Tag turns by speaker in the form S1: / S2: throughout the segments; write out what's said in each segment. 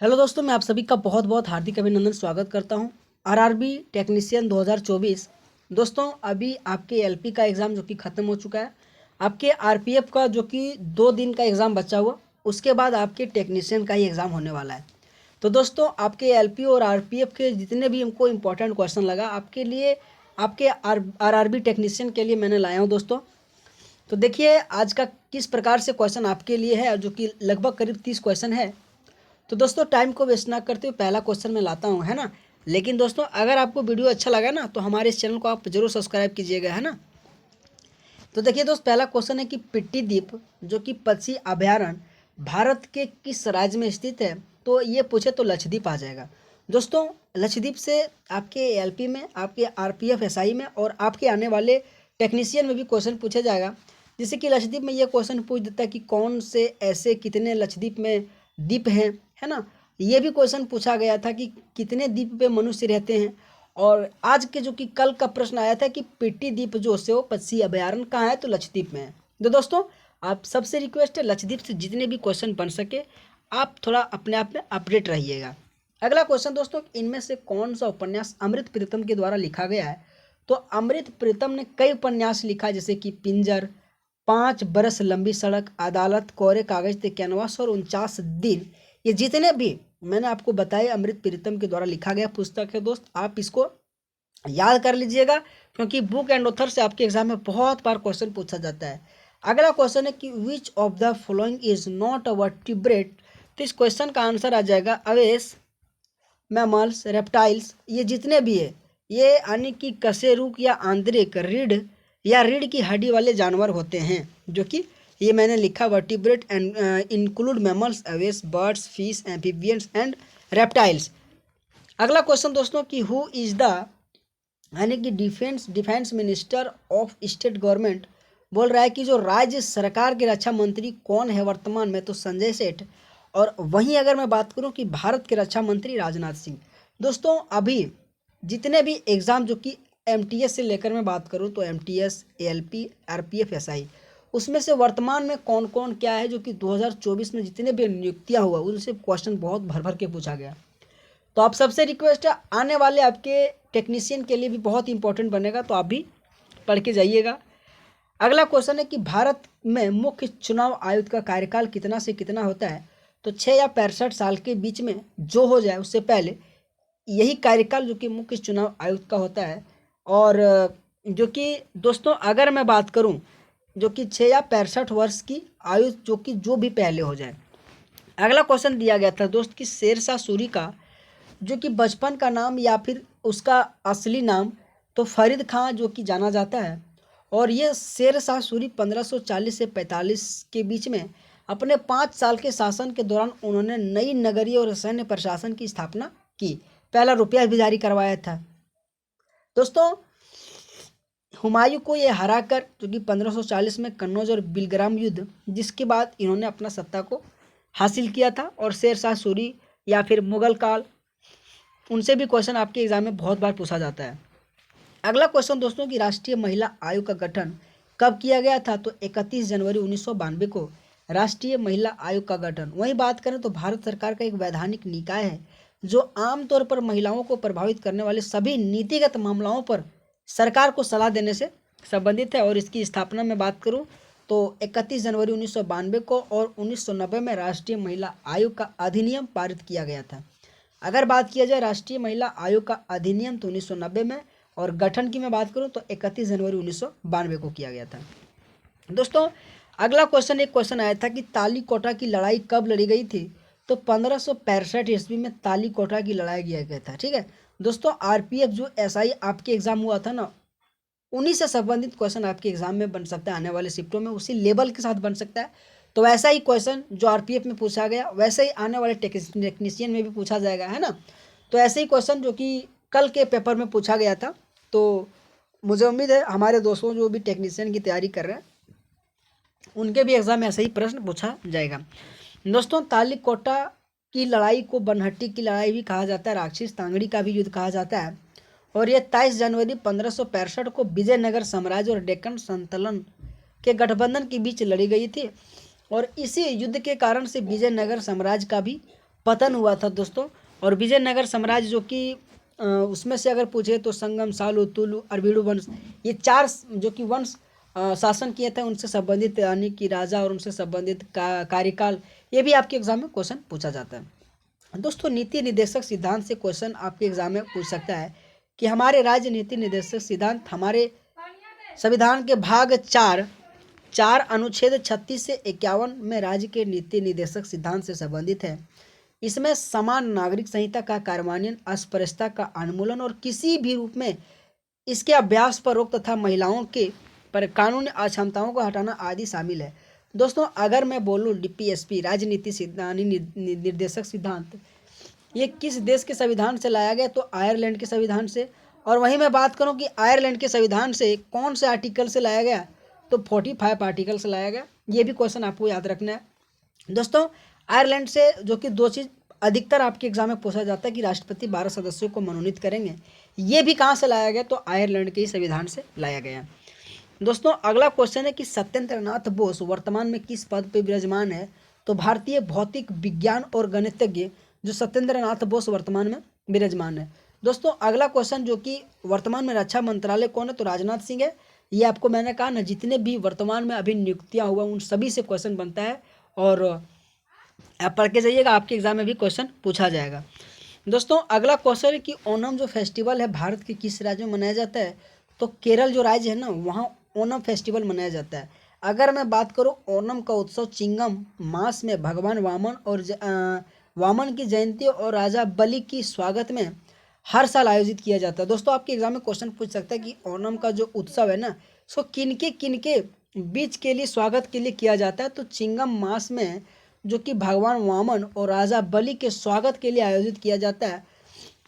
S1: Hello दोस्तों, मैं आप सभी का बहुत बहुत हार्दिक अभिनंदन स्वागत करता हूं। RRB technician 2024। दोस्तों, अभी आपके एलपी का एग्ज़ाम जो कि ख़त्म हो चुका है। आपके आरपीएफ का जो कि 2 दिन का एग्ज़ाम बचा हुआ, उसके बाद आपके टेक्नीशियन का ही एग्ज़ाम होने वाला है। तो दोस्तों, आपके एलपी और आरपीएफ के जितने भी हमको इम्पोर्टेंट क्वेश्चन लगा आपके लिए, आपके आरआरबी टेक्नीशियन के लिए मैंने लाया हूँ दोस्तों। तो देखिए आज का किस प्रकार से क्वेश्चन आपके लिए है, जो कि लगभग करीब 30 क्वेश्चन है। तो दोस्तों, टाइम को वेस्ट ना करते हुए पहला क्वेश्चन मैं लाता हूँ, है ना। लेकिन दोस्तों, अगर आपको वीडियो अच्छा लगा ना तो हमारे इस चैनल को आप जरूर सब्सक्राइब कीजिएगा, है ना। तो देखिए दोस्त, पहला क्वेश्चन है कि पिट्टी द्वीप जो कि पक्षी अभयारण्य भारत के किस राज्य में स्थित है। तो ये पूछे तो लक्षद्वीप आ जाएगा। दोस्तों, लक्षद्वीप से आपके एलपी में, आपके आरपीएफ एसआई में और आपके आने वाले टेक्नीशियन में भी क्वेश्चन पूछा जाएगा। जैसे कि लक्षद्वीप में ये क्वेश्चन पूछ देता है कि कौन से ऐसे कितने लक्षद्वीप में द्वीप हैं, है ना। ये भी क्वेश्चन पूछा गया था कि कितने द्वीप पे मनुष्य रहते हैं। और आज के जो कि कल का प्रश्न आया था कि पिट्टी द्वीप जो से वो पक्षी अभयारण्य कहाँ है, तो लक्षद्वीप में है। तो दोस्तों, आप सबसे रिक्वेस्ट है लक्षद्वीप से जितने भी क्वेश्चन बन सके आप थोड़ा अपने आप में अपडेट रहिएगा। अगला क्वेश्चन दोस्तों, इनमें से कौन सा उपन्यास अमृत प्रीतम के द्वारा लिखा गया है। तो अमृत प्रीतम ने कई उपन्यास लिखा, जैसे कि पिंजर, 5 बरस लंबी सड़क, अदालत, कोरे कागज थे कैनवास और 49 दिन। ये जितने भी मैंने आपको बताया अमृत प्रीतम के द्वारा लिखा गया पुस्तक है दोस्त, आप इसको याद कर लीजिएगा, क्योंकि बुक एंड ऑथर से आपके एग्जाम में बहुत बार क्वेश्चन पूछा जाता है। अगला क्वेश्चन है कि which of the following is not a vertebrate. तो इस क्वेश्चन का आंसर आ जाएगा अवेस, मैमल्स, रेप्टाइल्स। ये जितने भी है ये यानी कि कशेरुक या आंतरिक रीढ़ या रीढ़ की हड्डी वाले जानवर होते हैं, जो कि ये मैंने लिखा vertebrate and include mammals, अवेस, birds, fish, amphibians and reptiles. अगला क्वेश्चन दोस्तों कि हु इज द यानी कि defence minister of state government. बोल रहा है कि जो राज्य सरकार के रक्षा मंत्री कौन है वर्तमान में, तो संजय सेठ। और वहीं अगर मैं बात करूं कि भारत के रक्षा मंत्री राजनाथ सिंह। दोस्तों, अभी जितने भी एग्ज़ाम जो कि एमटीएस से लेकर मैं बात करूं तो एमटीएस, एएलपी, आरपीएफ, एसआई, उसमें से वर्तमान में कौन कौन क्या है, जो कि 2024 में जितने भी नियुक्तियां हुआ उनसे क्वेश्चन बहुत भर भर के पूछा गया। तो आप सबसे रिक्वेस्ट है, आने वाले आपके टेक्नीशियन के लिए भी बहुत इंपॉर्टेंट बनेगा, तो आप भी पढ़ के जाइएगा। अगला क्वेश्चन है कि भारत में मुख्य चुनाव आयुक्त का कार्यकाल कितना से कितना होता है। तो 6 या 65 साल के बीच में जो हो जाए उससे पहले यही कार्यकाल जो कि मुख्य चुनाव आयुक्त का होता है। और जो कि दोस्तों, अगर मैं बात करूं जो कि 6 या 65 वर्ष की आयु जो भी पहले हो जाए। अगला क्वेश्चन दिया गया था दोस्त कि शेरशाह सूरी का जो कि बचपन का नाम या फिर उसका असली नाम, तो फरीद खां जो कि जाना जाता है। और ये शेर शाह सूरी 1540 से 45 के बीच में अपने 5 साल के शासन के दौरान उन्होंने नई नगरीय और सैन्य प्रशासन की स्थापना की। पहला रुपया भी जारी करवाया था। दोस्तों, हुमायूं को ये हराकर जो कि 1540 में कन्नौज और बिलग्राम युद्ध, जिसके बाद इन्होंने अपना सत्ता को हासिल किया था। और शेर शाह सूरी या फिर मुगल काल, उनसे भी क्वेश्चन आपके एग्जाम में बहुत बार पूछा जाता है। अगला क्वेश्चन दोस्तों कि राष्ट्रीय महिला आयोग का गठन कब किया गया था। तो 31 जनवरी 1992 को राष्ट्रीय महिला आयोग का गठन। वहीं बात करें तो भारत सरकार का एक वैधानिक निकाय है जो आमतौर पर महिलाओं को प्रभावित करने वाले सभी नीतिगत मामलों पर सरकार को सलाह देने से संबंधित है। और इसकी स्थापना में बात करूं तो 31 जनवरी 1992 को और 1990 में राष्ट्रीय महिला आयोग का अधिनियम पारित किया गया था। अगर बात किया जाए राष्ट्रीय महिला आयोग का अधिनियम तो 1990 में, और गठन की मैं बात करूं तो 31 जनवरी 1992 को किया गया था। दोस्तों, अगला क्वेश्चन एक क्वेश्चन आया था कि ताली कोटा की लड़ाई कब लड़ी गई थी। तो 1565 ईस्वी में ताली कोटा की लड़ाई किया गया था। ठीक है दोस्तों, आरपीएफ जो एसआई आपके एग्जाम हुआ था ना, उन्हीं से संबंधित क्वेश्चन आपके एग्जाम में बन सकता है, आने वाले शिफ्टों में उसी लेवल के साथ बन सकता है। तो वैसा ही क्वेश्चन जो आरपीएफ में पूछा गया वैसे ही आने वाले टेक्नीशियन में भी पूछा जाएगा, है ना। तो ऐसे ही क्वेश्चन जो कि कल के पेपर में पूछा गया था, तो मुझे उम्मीद है हमारे दोस्तों जो भी टेक्नीशियन की तैयारी कर रहे हैं उनके भी एग्जाम में ऐसे ही प्रश्न पूछा जाएगा। दोस्तों, तालीकोटा की लड़ाई को बनहट्टी की लड़ाई भी कहा जाता है, राक्षस तांगड़ी का भी युद्ध कहा जाता है। और यह 23 जनवरी 1565 को विजयनगर साम्राज्य और डेक्कन संतलन के गठबंधन के बीच लड़ी गई थी। और इसी युद्ध के कारण से विजयनगर साम्राज्य का भी पतन हुआ था दोस्तों। और विजयनगर साम्राज्य जो कि उसमें से अगर पूछे तो संगम, सालु, तुलु, अरविड़ु वंश, ये 4 जो कि वंश शासन किए थे, उनसे संबंधित यानी कि राजा और उनसे संबंधित कार्यकाल, ये भी आपके एग्जाम में क्वेश्चन पूछा जाता है। दोस्तों नीति निर्देशक सिद्धांत से क्वेश्चन आपके एग्जाम में पूछ सकता है कि हमारे राज्य नीति निर्देशक सिद्धांत हमारे संविधान के भाग 4 अनुच्छेद 36 से 51 में राज्य के नीति निर्देशक सिद्धांत से संबंधित है। इसमें समान नागरिक संहिता का कार्यान्वयन, अस्पृश्यता का उन्मूलन और किसी भी रूप में इसके अभ्यास पर रोक तथा महिलाओं के पर कानूनी अक्षमताओं को हटाना आदि शामिल है। दोस्तों अगर मैं बोलूँ डीपीएसपी राजनीति निर्देशक सिद्धांत ये किस देश के संविधान से लाया गया, तो आयरलैंड के संविधान से। और वहीं मैं बात करूं कि आयरलैंड के संविधान से कौन से आर्टिकल से लाया गया, तो 45 आर्टिकल से लाया गया। ये भी क्वेश्चन आपको याद रखना है। दोस्तों आयरलैंड से जो कि 2 चीज़ अधिकतर आपके एग्जाम में पूछा जाता है कि राष्ट्रपति 12 सदस्यों को मनोनीत करेंगे, ये भी कहाँ से लाया गया, तो आयरलैंड के ही संविधान से लाया गया। दोस्तों अगला क्वेश्चन है कि सत्येंद्र नाथ बोस वर्तमान में किस पद पर विराजमान है, तो भारतीय भौतिक विज्ञान और गणितज्ञ जो सत्येंद्र नाथ बोस वर्तमान में विराजमान है। दोस्तों अगला क्वेश्चन जो कि वर्तमान में रक्षा मंत्रालय कौन है, तो राजनाथ सिंह है। ये आपको मैंने कहा ना, जितने भी वर्तमान में अभी नियुक्तियां हुआ उन सभी से क्वेश्चन बनता है, और आप पढ़ के जाइएगा, आपके एग्जाम में भी क्वेश्चन पूछा जाएगा। दोस्तों अगला क्वेश्चन है कि ओणम जो फेस्टिवल है भारत के किस राज्य में मनाया जाता है, तो केरल जो राज्य है ना, वहाँ ओणम फेस्टिवल मनाया जाता है। अगर मैं बात करूँ ओणम का उत्सव चिंगम मास में भगवान वामन की जयंती और राजा बलि की स्वागत में हर साल आयोजित किया जाता है। दोस्तों आपके एग्जाम में क्वेश्चन पूछ सकता है कि ओणम का जो उत्सव है ना, सो किनके बीच के लिए स्वागत के लिए किया जाता है, तो चिंगम मास में जो कि भगवान वामन और राजा बलि के स्वागत के लिए आयोजित किया जाता है।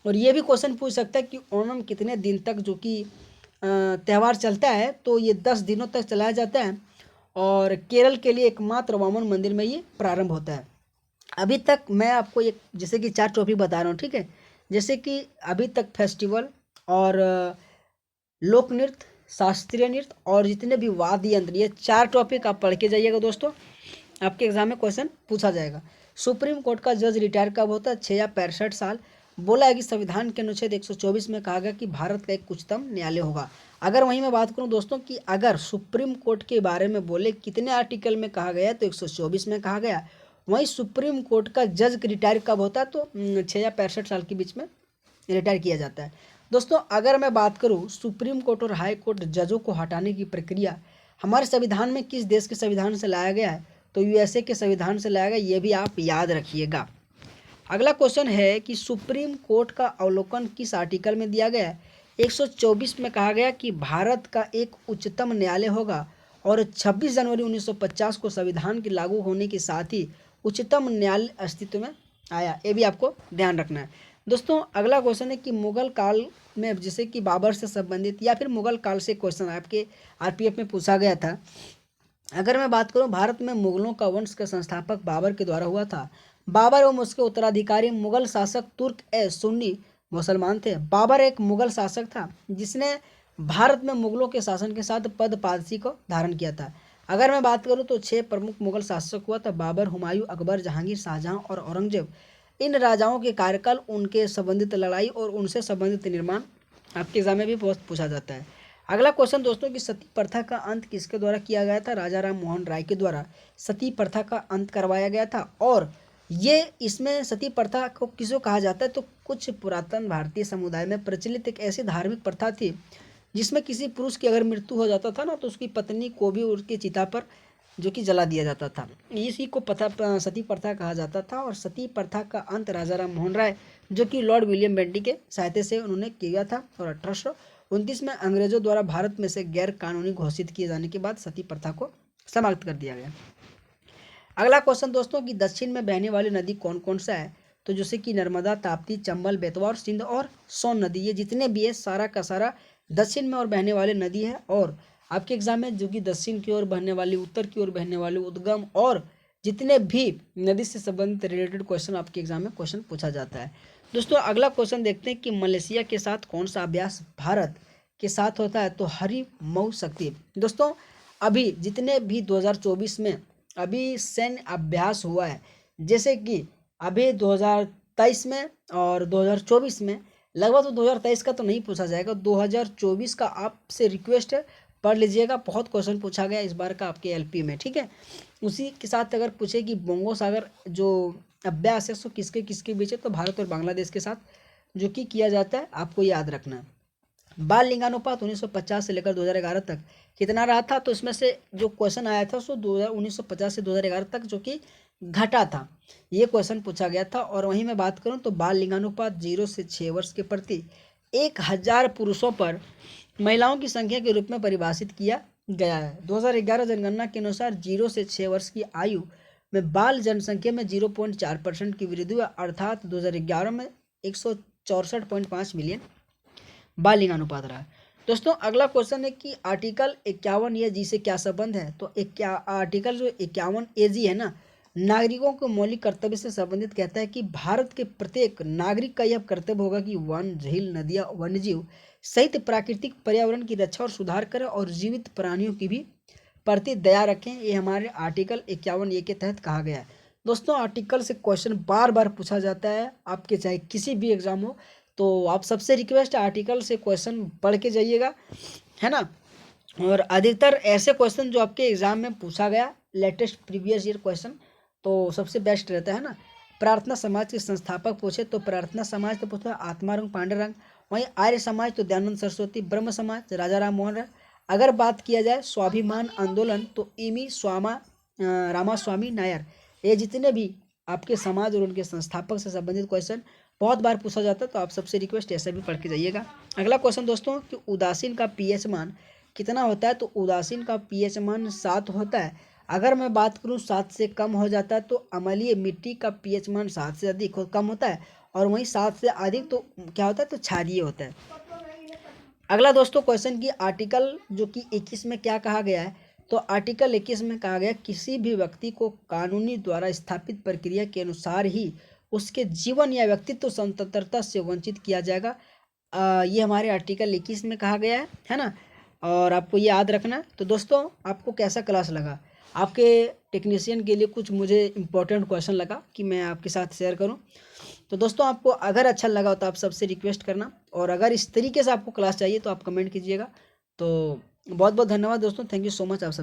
S1: और ये भी क्वेश्चन पूछ सकता है कि ओणम कितने दिन तक जो कि त्यौहार चलता है, तो ये 10 दिनों तक चलाया जाता है। और केरल के लिए एकमात्र वामन मंदिर में ये प्रारंभ होता है। अभी तक मैं आपको एक जैसे कि 4 टॉपिक बता रहा हूँ, ठीक है। जैसे कि अभी तक फेस्टिवल और लोक नृत्य, शास्त्रीय नृत्य और जितने भी वाद्य यंत्र, ये 4 टॉपिक आप पढ़ के जाइएगा दोस्तों, आपके एग्जाम में क्वेश्चन पूछा जाएगा। सुप्रीम कोर्ट का जज रिटायर कब होता है, 6 या 65 साल। बोला है कि संविधान के अनुच्छेद 124 में कहा गया कि भारत का एक उच्चतम न्यायालय होगा। अगर वहीं मैं बात करूं दोस्तों कि अगर सुप्रीम कोर्ट के बारे में बोले कितने आर्टिकल में कहा गया, तो 124 में कहा गया। वहीं सुप्रीम कोर्ट का जज रिटायर कब होता है, तो 6 या 65 साल के बीच में रिटायर किया जाता है। दोस्तों अगर मैं बात करूं सुप्रीम कोर्ट और हाई कोर्ट जजों को हटाने की प्रक्रिया हमारे संविधान में किस देश के संविधान से लाया गया है, तो यूएसए के संविधान से लाया गया। ये भी आप याद रखिएगा। अगला क्वेश्चन है कि सुप्रीम कोर्ट का अवलोकन किस आर्टिकल में दिया गया है, 124 में कहा गया कि भारत का एक उच्चतम न्यायालय होगा। और 26 जनवरी 1950 को संविधान के लागू होने के साथ ही उच्चतम न्यायालय अस्तित्व में आया। ये भी आपको ध्यान रखना है। दोस्तों अगला क्वेश्चन है कि मुगल काल में जैसे कि बाबर से संबंधित या फिर मुगल काल से क्वेश्चन आपके आरपीएफ में पूछा गया था। अगर मैं बात करूं भारत में मुगलों का वंश का संस्थापक बाबर के द्वारा हुआ था। बाबर एवं उसके उत्तराधिकारी मुगल शासक तुर्क ए सुन्नी मुसलमान थे। बाबर एक मुगल शासक था जिसने भारत में मुगलों के शासन के साथ पद पारसी को धारण किया था। अगर मैं बात करूं तो 6 प्रमुख मुगल शासक हुआ था, बाबर, हुमायूं, अकबर, जहांगीर, शाहजहां और औरंगजेब। इन राजाओं के कार्यकाल, उनके संबंधित लड़ाई और उनसे संबंधित निर्माण आपके एग्जाम में भी पूछा जाता है। अगला क्वेश्चन दोस्तों कि सती प्रथा का अंत किसके द्वारा किया गया था, राजा राम मोहन राय के द्वारा सती प्रथा का अंत करवाया गया था। और ये इसमें सती प्रथा को किसको कहा जाता है, तो कुछ पुरातन भारतीय समुदाय में प्रचलित एक ऐसी धार्मिक प्रथा थी जिसमें किसी पुरुष की अगर मृत्यु हो जाता था ना, तो उसकी पत्नी को भी उसकी चिता पर जो कि जला दिया जाता था। इसी को सती प्रथा कहा जाता था। और सती प्रथा का अंत राजा राम मोहन राय जो कि लॉर्ड विलियम बेंटिक के सहायता से उन्होंने किया था। और 1829 में अंग्रेजों द्वारा भारत में से गैर कानूनी घोषित किए जाने के बाद सती प्रथा को समाप्त कर दिया गया। अगला क्वेश्चन दोस्तों कि दक्षिण में बहने वाली नदी कौन कौन सा है, तो जैसे कि नर्मदा, ताप्ती, चंबल, बेतवा और सिंध और सोन नदी, ये जितने भी है सारा का सारा दक्षिण में और बहने वाली नदी है। और आपके एग्जाम में जो कि दक्षिण की ओर बहने वाली, उत्तर की ओर बहने वाली, उद्गम और जितने भी नदी से संबंधित रिलेटेड क्वेश्चन आपके एग्जाम में क्वेश्चन पूछा जाता है। दोस्तों अगला क्वेश्चन देखते हैं कि मलेशिया के साथ कौन सा अभ्यास भारत के साथ होता है, तो हरि मऊ शक्ति। दोस्तों अभी जितने भी 2024 में अभी सैन्य अभ्यास हुआ है, जैसे कि अभी 2023 में और 2024 में लगभग, तो 2023 का तो नहीं पूछा जाएगा, 2024 का आपसे रिक्वेस्ट है, पढ़ लीजिएगा। बहुत क्वेश्चन पूछा गया इस बार का आपके एलपी में, ठीक है। उसी के साथ अगर पूछे कि बंगो सागर जो अभ्यास है सो किसके किसके बीच है, तो भारत और बांग्लादेश के साथ जो कि किया जाता है, आपको याद रखना है। बाल लिंगानुपात 1950 से लेकर 2011 तक कितना रहा था, तो इसमें से जो क्वेश्चन आया था सो 1950 से 2011 तक जो कि घटा था, ये क्वेश्चन पूछा गया था। और वहीं मैं बात करूं तो बाल लिंगानुपात 0 से 6 वर्ष के प्रति 1000 पुरुषों पर महिलाओं की संख्या के रूप में परिभाषित किया गया है। 2011 जनगणना के अनुसार 0 से 6 वर्ष की आयु में बाल जनसंख्या में 0.4% की वृद्धि हुआ, अर्थात 2011 में 164.5 मिलियन बाल लिंगानुपात रहा है। दोस्तों अगला क्वेश्चन है कि आर्टिकल 51 ये जी से क्या संबंध है, तो आर्टिकल जो 51 ए जी है ना, नागरिकों को मौलिक कर्तव्य से संबंधित कहता है कि भारत के प्रत्येक नागरिक का यह कर्तव्य होगा कि वन, झील, नदियाँ, वन्यजीव सहित प्राकृतिक पर्यावरण की रक्षा और सुधार करें और जीवित प्राणियों की भी प्रति दया रखें। ये हमारे आर्टिकल 51 ए के तहत कहा गया है। दोस्तों आर्टिकल से क्वेश्चन बार बार पूछा जाता है, आपके चाहे किसी भी एग्जाम हो, तो आप सबसे रिक्वेस्ट है आर्टिकल से क्वेश्चन पढ़ के जाइएगा, है ना। और अधिकतर ऐसे क्वेश्चन जो आपके एग्जाम में पूछा गया, लेटेस्ट प्रीवियस ईयर क्वेश्चन, तो सबसे बेस्ट रहता है ना। प्रार्थना समाज के संस्थापक पूछे तो प्रार्थना समाज तो पूछा आत्मारंग पांडुरंग, वहीं आर्य समाज तो दयानंद सरस्वती, ब्रह्म समाज राजा राम मोहन राय। अगर बात किया जाए स्वाभिमान आंदोलन तो इमी रामास्वामी नायर। ये जितने भी आपके समाज और उनके संस्थापक से संबंधित क्वेश्चन बहुत बार पूछा जाता है, तो आप सबसे रिक्वेस्ट ऐसा भी पढ़ के जाइएगा। अगला क्वेश्चन दोस्तों कि उदासीन का पीएच मान कितना होता है, तो उदासीन का पीएच मान 7 होता है। अगर मैं बात करूं 7 से कम हो जाता है तो अम्लीय मिट्टी का पीएच मान 7 से अधिक कम होता है, और वहीं 7 से अधिक तो क्या होता है, तो क्षारीय होता है। अगला दोस्तों क्वेश्चन की आर्टिकल जो कि 21 में क्या कहा गया है, तो आर्टिकल 21 में कहा गया किसी भी व्यक्ति को कानूनी द्वारा स्थापित प्रक्रिया के अनुसार ही उसके जीवन या व्यक्तित्व स्वतंत्रता से वंचित किया जाएगा। ये हमारे आर्टिकल 21 में कहा गया है ना। और आपको ये याद रखना है। तो दोस्तों आपको कैसा क्लास लगा, आपके टेक्नीशियन के लिए कुछ मुझे इम्पोर्टेंट क्वेश्चन लगा कि मैं आपके साथ शेयर करूं। तो दोस्तों आपको अगर अच्छा लगा हो तो आप सबसे रिक्वेस्ट करना, और अगर इस तरीके से आपको क्लास चाहिए तो आप कमेंट कीजिएगा। तो बहुत बहुत धन्यवाद दोस्तों, थैंक यू सो मच आप सभी।